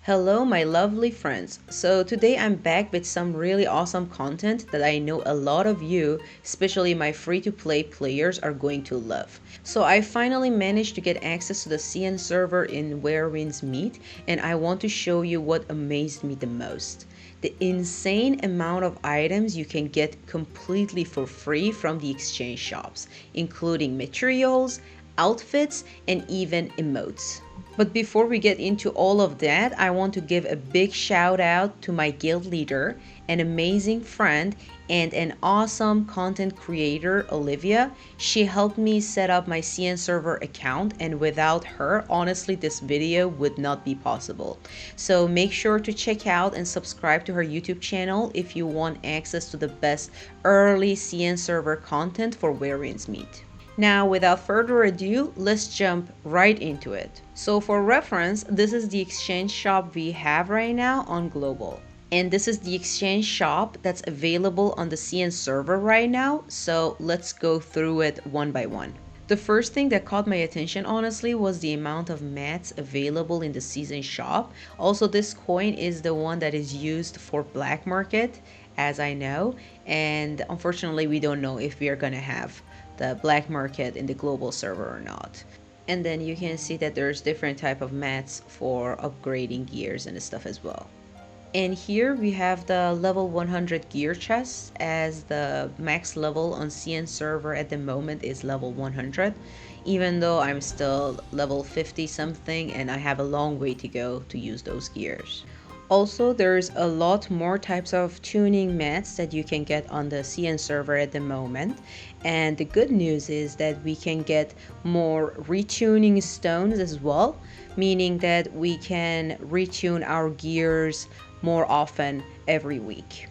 Hello, my lovely friends. So, today I'm back with some really awesome content that I know a lot of you, especially my free to play players, are going to love. So, I finally managed to get access to the CN server in Where Winds Meet, and I want to show you what amazed me the most. The insane amount of items you can get completely for free from the exchange shops, including materials, outfits, and even emotes. But before we get into all of that, I want to give a big shout out to my guild leader, an amazing friend, and an awesome content creator, Olivia. She helped me set up my CN server account, and without her, honestly, this video would not be possible. So make sure to check out and subscribe to her YouTube channel if you want access to the best early CN server content for Variants Meet. Now, without further ado, let's jump right into it. So for reference, this is the exchange shop we have right now on Global. And this is the exchange shop that's available on the CN server right now. So let's go through it one by one. The first thing that caught my attention honestly was the amount of mats available in the season shop. Also, this coin is the one that is used for black market, as I know, and unfortunately we don't know if we are gonna have the black market in the global server or not. And then you can see that there's different type of mats for upgrading gears and stuff as well. And here we have the level 100 gear chest, as the max level on CN server at the moment is level 100, even though I'm still level 50 something and I have a long way to go to use those gears. Also, there's a lot more types of tuning mats that you can get on the CN server at the moment. And the good news is that we can get more retuning stones as well, meaning that we can retune our gears more often every week.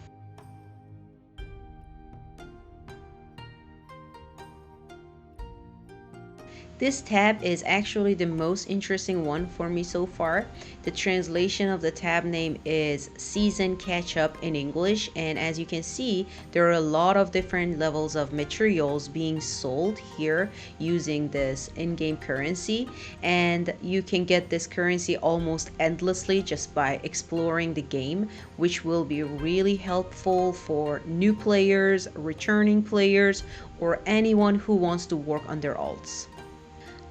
This tab is actually the most interesting one for me so far. The translation of the tab name is Season Catch Up in English, and as you can see, there are a lot of different levels of materials being sold here using this in-game currency, and you can get this currency almost endlessly just by exploring the game, which will be really helpful for new players, returning players, or anyone who wants to work on their alts.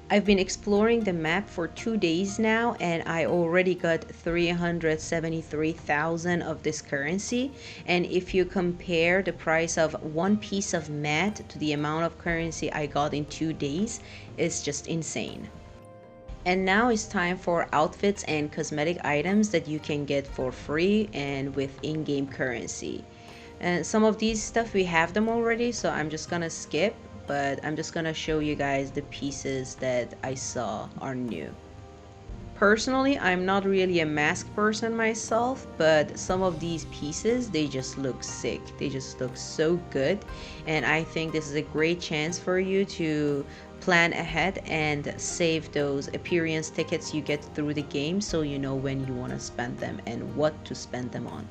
I've been exploring the map for 2 days now, and I already got 373,000 of this currency. And if you compare the price of one piece of mat to the amount of currency I got in 2 days, it's just insane. And now it's time for outfits and cosmetic items that you can get for free and with in-game currency. And some of these stuff we have them already, so I'm just gonna skip, but I'm just gonna show you guys the pieces that I saw are new. Personally, I'm not really a mask person myself, but some of these pieces, they just look sick. They just look so good, and I think this is a great chance for you to plan ahead and save those appearance tickets you get through the game, so you know when you want to spend them and what to spend them on.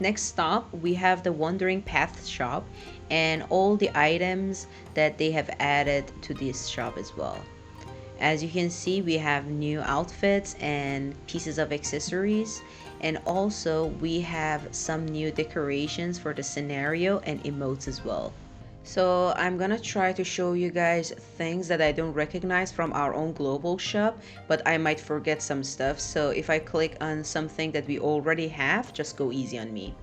Next stop, we have the Wandering Path shop and all the items that they have added to this shop as well. As you can see, we have new outfits and pieces of accessories, and also we have some new decorations for the scenario and emotes as well. So I'm gonna try to show you guys things that I don't recognize from our own global shop, but I might forget some stuff. So if I click on something that we already have, just go easy on me.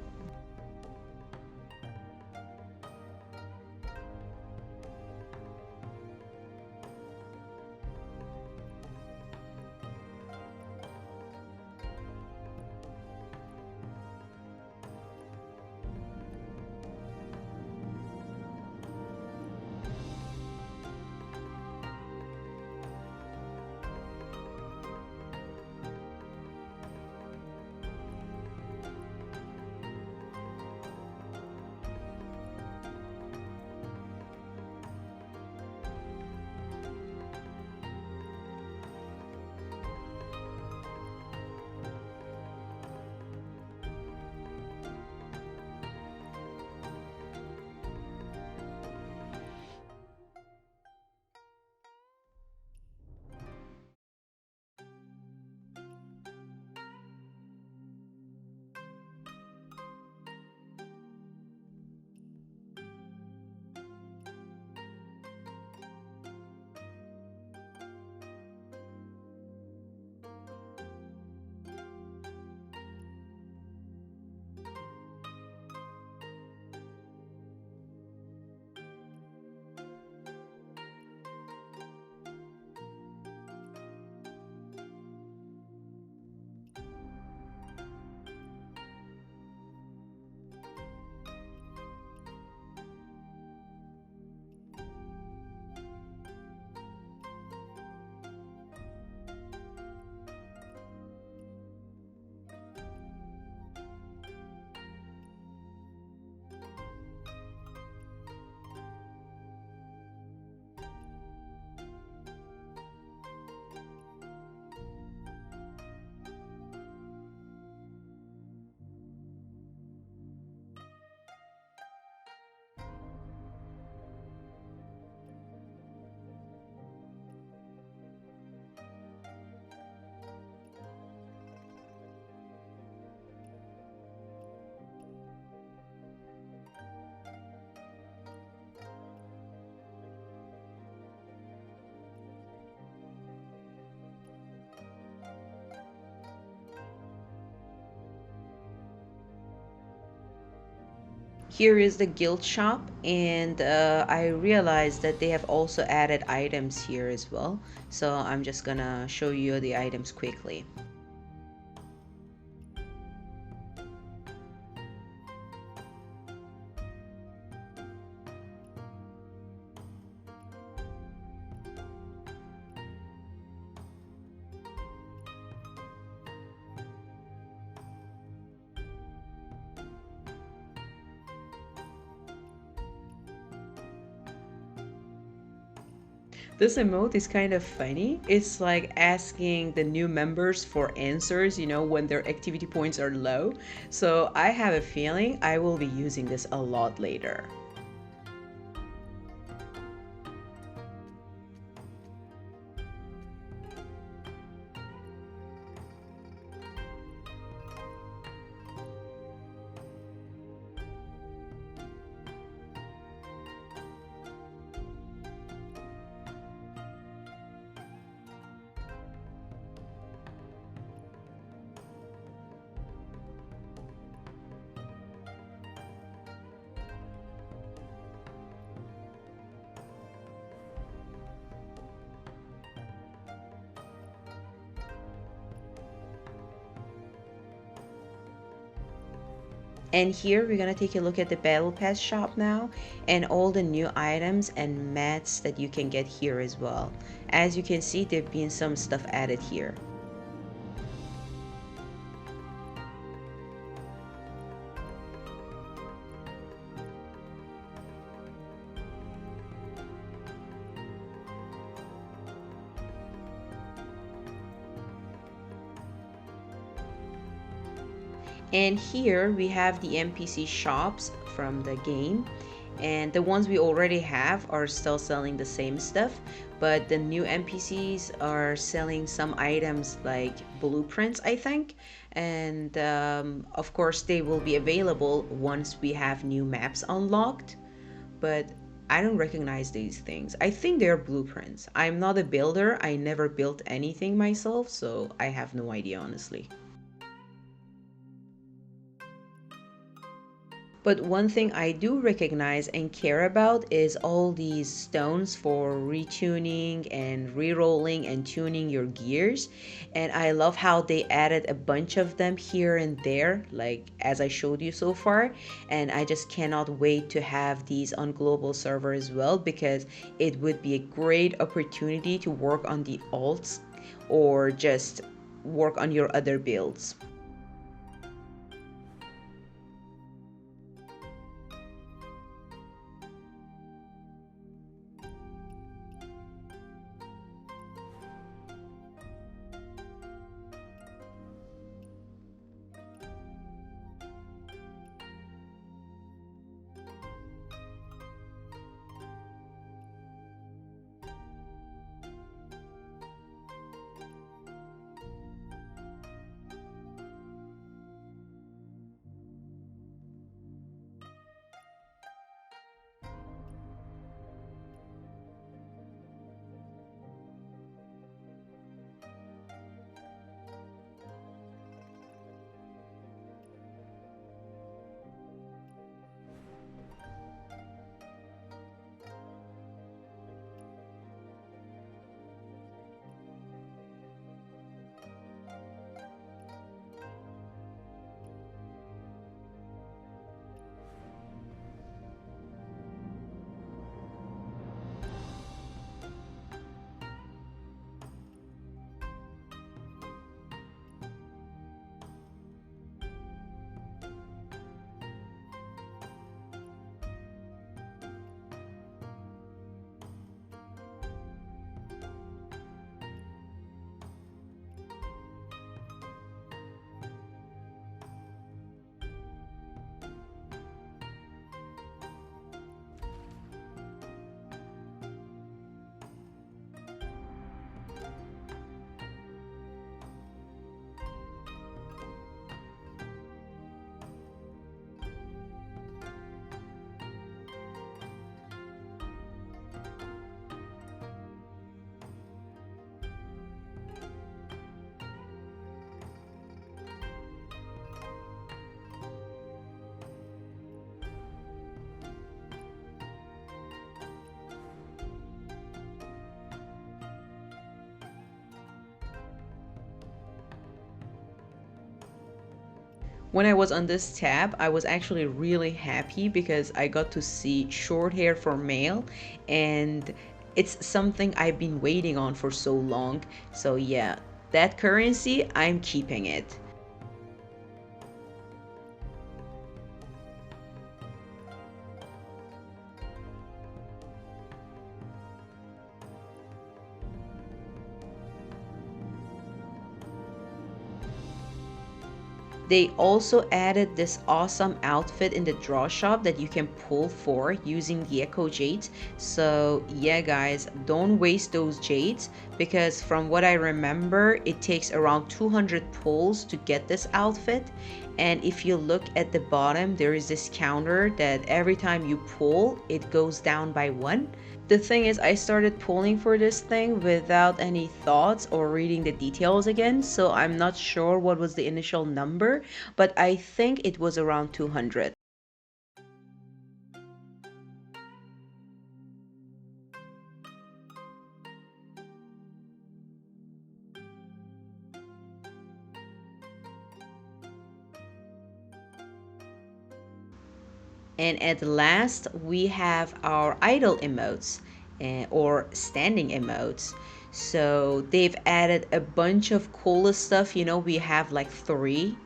Here is the guild shop, and I realized that they have also added items here as well. So I'm just gonna show you the items quickly. This emote is kind of funny. It's like asking the new members for answers, when their activity points are low. So I have a feeling I will be using this a lot later. And here we're gonna take a look at the battle pass shop now and all the new items and mats that you can get here as well. As you can see, there've been some stuff added here. And here we have the NPC shops from the game. And the ones we already have are still selling the same stuff, but the new NPCs are selling some items like blueprints, I think. And of course, they will be available once we have new maps unlocked. But I don't recognize these things. I think they're blueprints. I'm not a builder, I never built anything myself, so I have no idea, honestly. But one thing I do recognize and care about is all these stones for retuning and re-rolling and tuning your gears. And I love how they added a bunch of them here and there, like as I showed you so far. And I just cannot wait to have these on global server as well, because it would be a great opportunity to work on the alts or just work on your other builds. When I was on this tab, I was actually really happy because I got to see short hair for male, and it's something I've been waiting on for so long. So yeah, that currency, I'm keeping it. They also added this awesome outfit in the draw shop that you can pull for using the Echo Jades. So yeah guys, don't waste those jades, because from what I remember, it takes around 200 pulls to get this outfit. And if you look at the bottom, there is this counter that every time you pull, it goes down by 1. The thing is, I started pulling for this thing without any thoughts or reading the details again, so I'm not sure what was the initial number, but I think it was around 200. And at last, we have our idle emotes, or standing emotes. So they've added a bunch of cool stuff. You know, we have like 3,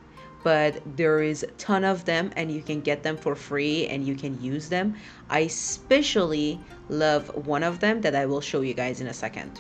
but there is a ton of them and you can get them for free and you can use them. I especially love one of them that I will show you guys in a second.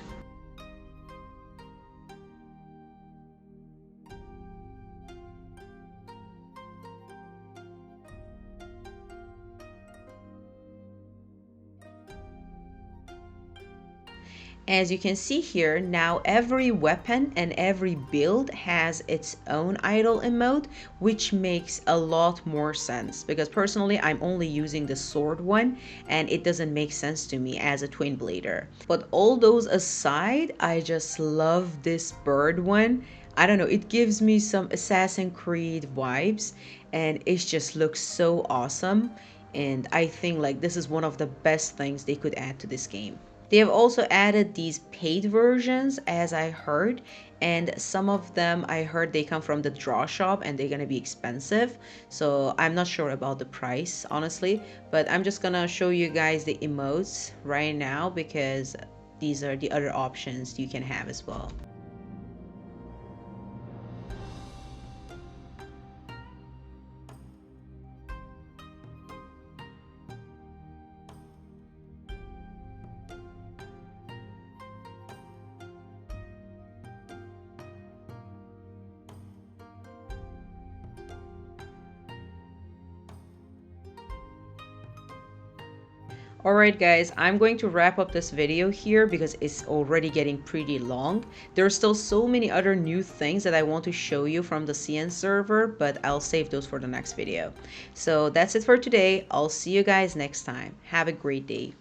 As you can see here, now every weapon and every build has its own idle emote, which makes a lot more sense because personally I'm only using the sword one and it doesn't make sense to me as a twin blader. But all those aside, I just love this bird one. I don't know, it gives me some Assassin's Creed vibes and it just looks so awesome, and I think like this is one of the best things they could add to this game. They have also added these paid versions, as I heard, and some of them I heard they come from the draw shop and they're gonna be expensive. So I'm not sure about the price, honestly, but I'm just gonna show you guys the emotes right now because these are the other options you can have as well. Alright guys, I'm going to wrap up this video here because it's already getting pretty long. There are still so many other new things that I want to show you from the CN server, but I'll save those for the next video. So that's it for today. I'll see you guys next time. Have a great day.